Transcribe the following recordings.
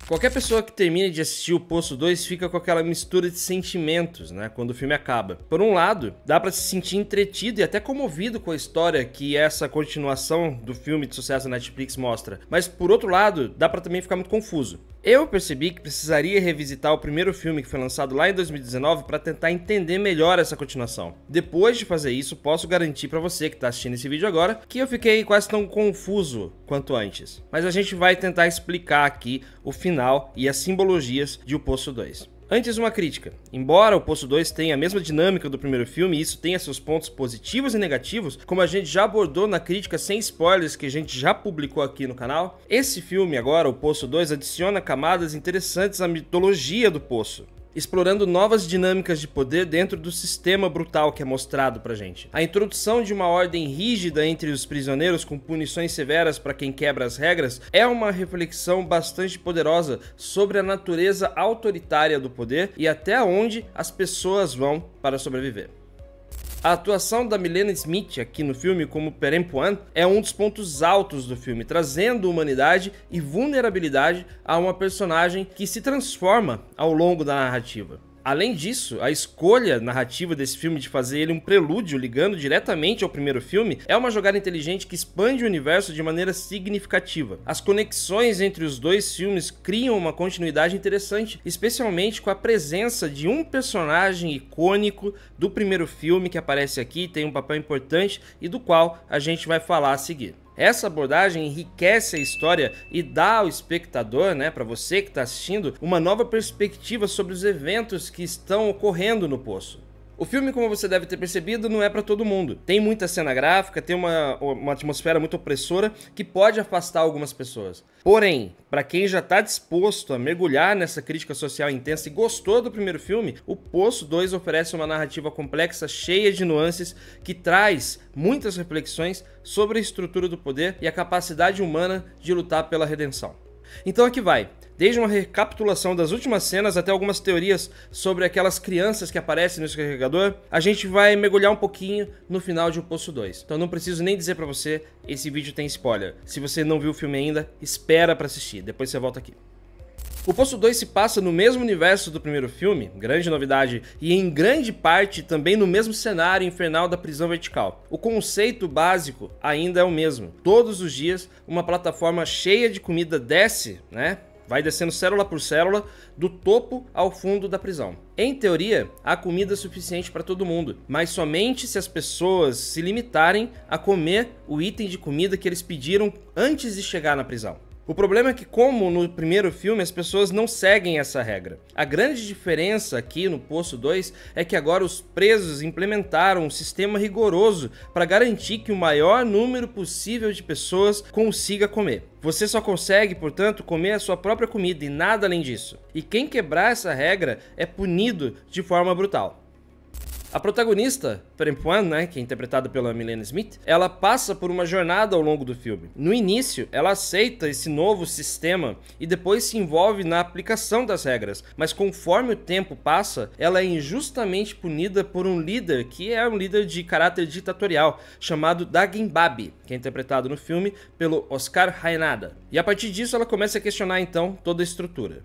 Qualquer pessoa que termine de assistir o Poço 2 fica com aquela mistura de sentimentos, né, quando o filme acaba. Por um lado, dá pra se sentir entretido e até comovido com a história que essa continuação do filme de sucesso da Netflix mostra, mas por outro lado, dá pra também ficar muito confuso. Eu percebi que precisaria revisitar o primeiro filme que foi lançado lá em 2019 para tentar entender melhor essa continuação. Depois de fazer isso, posso garantir para você que está assistindo esse vídeo agora que eu fiquei quase tão confuso quanto antes. Mas a gente vai tentar explicar aqui o final e as simbologias de O Poço 2. Antes, uma crítica. Embora o Poço 2 tenha a mesma dinâmica do primeiro filme e isso tenha seus pontos positivos e negativos, como a gente já abordou na crítica sem spoilers que a gente já publicou aqui no canal, esse filme agora, o Poço 2, adiciona camadas interessantes à mitologia do Poço, explorando novas dinâmicas de poder dentro do sistema brutal que é mostrado pra gente. A introdução de uma ordem rígida entre os prisioneiros com punições severas para quem quebra as regras é uma reflexão bastante poderosa sobre a natureza autoritária do poder e até onde as pessoas vão para sobreviver. A atuação da Milena Smith aqui no filme como Perempuan é um dos pontos altos do filme, trazendo humanidade e vulnerabilidade a uma personagem que se transforma ao longo da narrativa. Além disso, a escolha narrativa desse filme de fazer ele um prelúdio ligando diretamente ao primeiro filme é uma jogada inteligente que expande o universo de maneira significativa. As conexões entre os dois filmes criam uma continuidade interessante, especialmente com a presença de um personagem icônico do primeiro filme que aparece aqui, tem um papel importante e do qual a gente vai falar a seguir. Essa abordagem enriquece a história e dá ao espectador, né, para você que está assistindo, uma nova perspectiva sobre os eventos que estão ocorrendo no Poço. O filme, como você deve ter percebido, não é para todo mundo. Tem muita cena gráfica, tem uma atmosfera muito opressora que pode afastar algumas pessoas. Porém, para quem já está disposto a mergulhar nessa crítica social intensa e gostou do primeiro filme, o Poço 2 oferece uma narrativa complexa, cheia de nuances, que traz muitas reflexões sobre a estrutura do poder e a capacidade humana de lutar pela redenção. Então aqui vai. Desde uma recapitulação das últimas cenas até algumas teorias sobre aquelas crianças que aparecem no carregador, a gente vai mergulhar um pouquinho no final de O Poço 2. Então não preciso nem dizer pra você, esse vídeo tem spoiler. Se você não viu o filme ainda, espera pra assistir, depois você volta aqui. O Poço 2 se passa no mesmo universo do primeiro filme, grande novidade, e em grande parte também no mesmo cenário infernal da prisão vertical. O conceito básico ainda é o mesmo. Todos os dias, uma plataforma cheia de comida desce, né? Vai descendo célula por célula, do topo ao fundo da prisão. Em teoria, há comida suficiente para todo mundo, mas somente se as pessoas se limitarem a comer o item de comida que eles pediram antes de chegar na prisão. O problema é que, como no primeiro filme, as pessoas não seguem essa regra. A grande diferença aqui no Poço 2 é que agora os presos implementaram um sistema rigoroso para garantir que o maior número possível de pessoas consiga comer. Você só consegue, portanto, comer a sua própria comida e nada além disso. E quem quebrar essa regra é punido de forma brutal. A protagonista, Perempuan, né, que é interpretada pela Milena Smith, ela passa por uma jornada ao longo do filme. No início, ela aceita esse novo sistema e depois se envolve na aplicação das regras, mas conforme o tempo passa, ela é injustamente punida por um líder que é um líder de caráter ditatorial, chamado Dagenbabi, que é interpretado no filme pelo Oscar Haenada. E a partir disso, ela começa a questionar então toda a estrutura.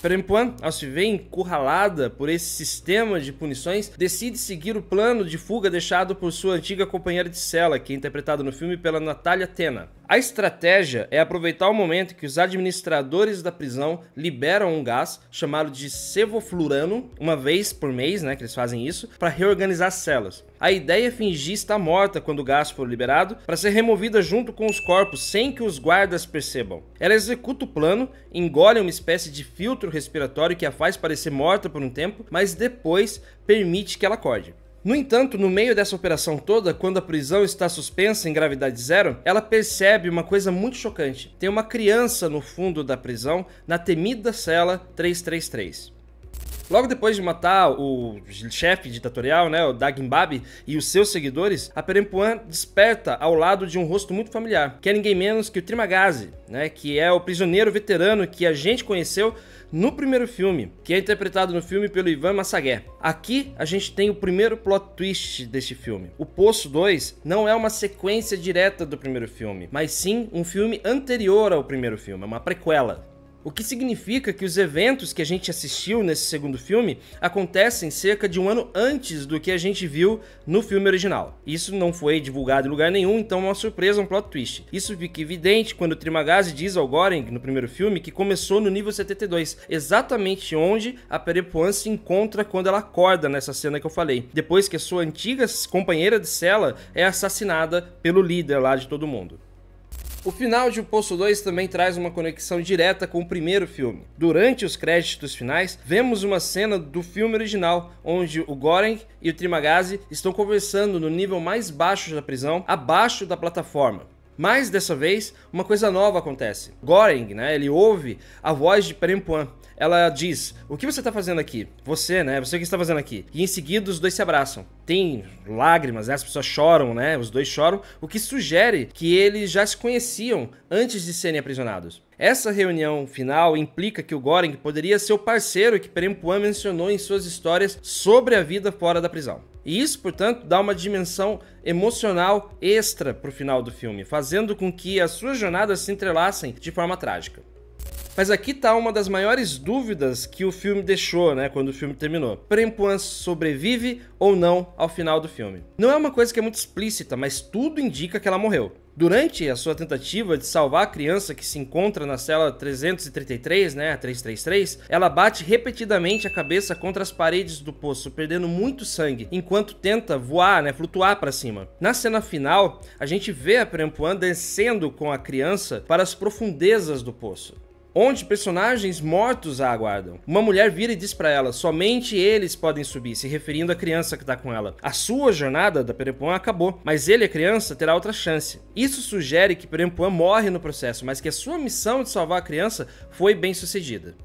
Perempuan, ao se ver encurralada por esse sistema de punições, decide seguir o plano de fuga deixado por sua antiga companheira de cela, que é interpretada no filme pela Natalia Tena. A estratégia é aproveitar o momento que os administradores da prisão liberam um gás chamado de sevoflurano, uma vez por mês, né, que eles fazem isso, para reorganizar as celas. A ideia é fingir estar morta quando o gás for liberado, para ser removida junto com os corpos sem que os guardas percebam. Ela executa o plano, engole uma espécie de filtro respiratório que a faz parecer morta por um tempo, mas depois permite que ela acorde. No entanto, no meio dessa operação toda, quando a prisão está suspensa em gravidade zero, ela percebe uma coisa muito chocante. Tem uma criança no fundo da prisão, na temida cela 333. Logo depois de matar o chefe ditatorial, né, o Dagenbabi, e os seus seguidores, a Perempuan desperta ao lado de um rosto muito familiar, que é ninguém menos que o Trimagazi, né, que é o prisioneiro veterano que a gente conheceu no primeiro filme, que é interpretado no filme pelo Ivan Massagué. Aqui a gente tem o primeiro plot twist deste filme. O Poço 2 não é uma sequência direta do primeiro filme, mas sim um filme anterior ao primeiro filme, é uma prequela. O que significa que os eventos que a gente assistiu nesse segundo filme acontecem cerca de um ano antes do que a gente viu no filme original. Isso não foi divulgado em lugar nenhum, então é uma surpresa, um plot twist. Isso fica evidente quando o Trimagazi diz ao Goring, no primeiro filme, que começou no nível 72, exatamente onde a Perempuan se encontra quando ela acorda nessa cena que eu falei, depois que a sua antiga companheira de cela é assassinada pelo líder lá de todo mundo. O final de O Poço 2 também traz uma conexão direta com o primeiro filme. Durante os créditos finais, vemos uma cena do filme original, onde o Goring e o Trimagazi estão conversando no nível mais baixo da prisão, abaixo da plataforma. Mas dessa vez, uma coisa nova acontece. Goring, né, ele ouve a voz de Perempuan. Ela diz: "O que você está fazendo aqui? Você, né? Você o que está fazendo aqui?" E em seguida os dois se abraçam. Tem lágrimas, né? As pessoas choram, né? Os dois choram, o que sugere que eles já se conheciam antes de serem aprisionados. Essa reunião final implica que o Goring poderia ser o parceiro que Perempuan mencionou em suas histórias sobre a vida fora da prisão. E isso, portanto, dá uma dimensão emocional extra para o final do filme, fazendo com que as suas jornadas se entrelacem de forma trágica. Mas aqui tá uma das maiores dúvidas que o filme deixou, né, quando o filme terminou. Perempuan sobrevive ou não ao final do filme? Não é uma coisa que é muito explícita, mas tudo indica que ela morreu. Durante a sua tentativa de salvar a criança que se encontra na cela 333, né, a 333, ela bate repetidamente a cabeça contra as paredes do poço, perdendo muito sangue, enquanto tenta voar, né, flutuar para cima. Na cena final, a gente vê a Perempuan descendo com a criança para as profundezas do poço, onde personagens mortos a aguardam. Uma mulher vira e diz pra ela: somente eles podem subir, se referindo à criança que tá com ela. A sua jornada da Perempuan acabou, mas ele, a criança, terá outra chance. Isso sugere que Perempuan morre no processo, mas que a sua missão de salvar a criança foi bem sucedida.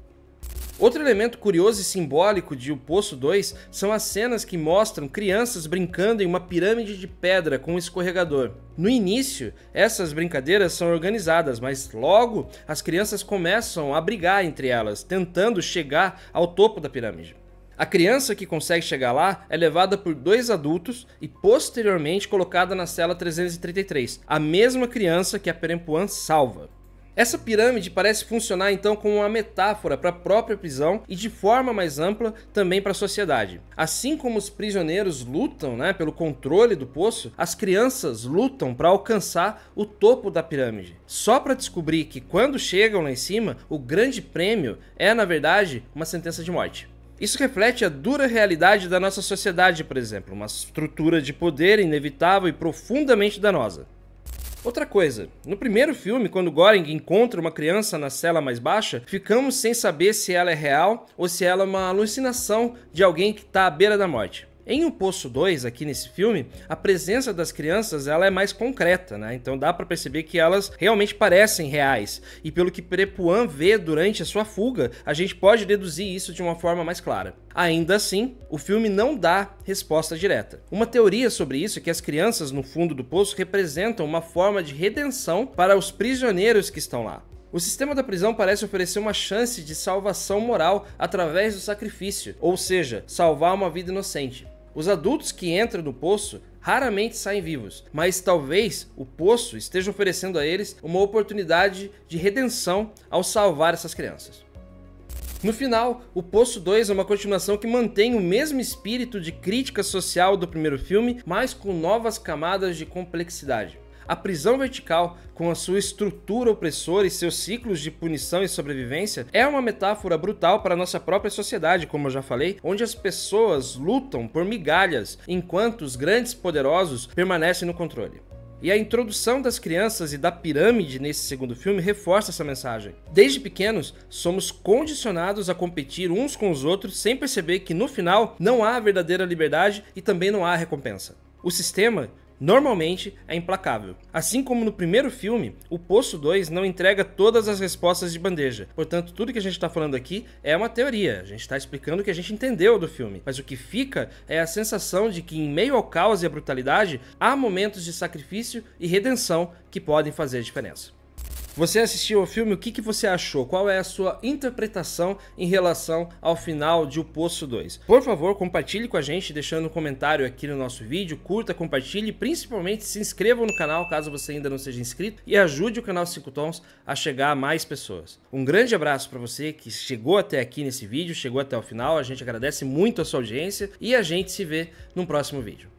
Outro elemento curioso e simbólico de O Poço 2 são as cenas que mostram crianças brincando em uma pirâmide de pedra com um escorregador. No início, essas brincadeiras são organizadas, mas logo as crianças começam a brigar entre elas, tentando chegar ao topo da pirâmide. A criança que consegue chegar lá é levada por dois adultos e posteriormente colocada na cela 333, a mesma criança que a Perempuan salva. Essa pirâmide parece funcionar então como uma metáfora para a própria prisão e de forma mais ampla também para a sociedade. Assim como os prisioneiros lutam, né, pelo controle do poço, as crianças lutam para alcançar o topo da pirâmide, só para descobrir que quando chegam lá em cima, o grande prêmio é na verdade uma sentença de morte. Isso reflete a dura realidade da nossa sociedade, por exemplo, uma estrutura de poder inevitável e profundamente danosa. Outra coisa, no primeiro filme, quando Goring encontra uma criança na cela mais baixa, ficamos sem saber se ela é real ou se ela é uma alucinação de alguém que está à beira da morte. Em O Poço 2, aqui nesse filme, a presença das crianças ela é mais concreta, né? Então dá para perceber que elas realmente parecem reais. E pelo que Perempuan vê durante a sua fuga, a gente pode deduzir isso de uma forma mais clara. Ainda assim, o filme não dá resposta direta. Uma teoria sobre isso é que as crianças no fundo do poço representam uma forma de redenção para os prisioneiros que estão lá. O sistema da prisão parece oferecer uma chance de salvação moral através do sacrifício, ou seja, salvar uma vida inocente. Os adultos que entram no poço raramente saem vivos, mas talvez o poço esteja oferecendo a eles uma oportunidade de redenção ao salvar essas crianças. No final, O Poço 2 é uma continuação que mantém o mesmo espírito de crítica social do primeiro filme, mas com novas camadas de complexidade. A prisão vertical, com a sua estrutura opressora e seus ciclos de punição e sobrevivência, é uma metáfora brutal para a nossa própria sociedade, como eu já falei, onde as pessoas lutam por migalhas, enquanto os grandes poderosos permanecem no controle. E a introdução das crianças e da pirâmide nesse segundo filme reforça essa mensagem. Desde pequenos, somos condicionados a competir uns com os outros sem perceber que no final não há verdadeira liberdade e também não há recompensa. O sistema normalmente é implacável. Assim como no primeiro filme, o Poço 2 não entrega todas as respostas de bandeja. Portanto, tudo que a gente está falando aqui é uma teoria. A gente está explicando o que a gente entendeu do filme. Mas o que fica é a sensação de que em meio ao caos e à brutalidade, há momentos de sacrifício e redenção que podem fazer a diferença. Você assistiu ao filme, o que você achou? Qual é a sua interpretação em relação ao final de O Poço 2? Por favor, compartilhe com a gente, deixando um comentário aqui no nosso vídeo, curta, compartilhe e principalmente se inscreva no canal caso você ainda não seja inscrito e ajude o canal 5 Tons a chegar a mais pessoas. Um grande abraço para você que chegou até aqui nesse vídeo, chegou até o final, a gente agradece muito a sua audiência e a gente se vê no próximo vídeo.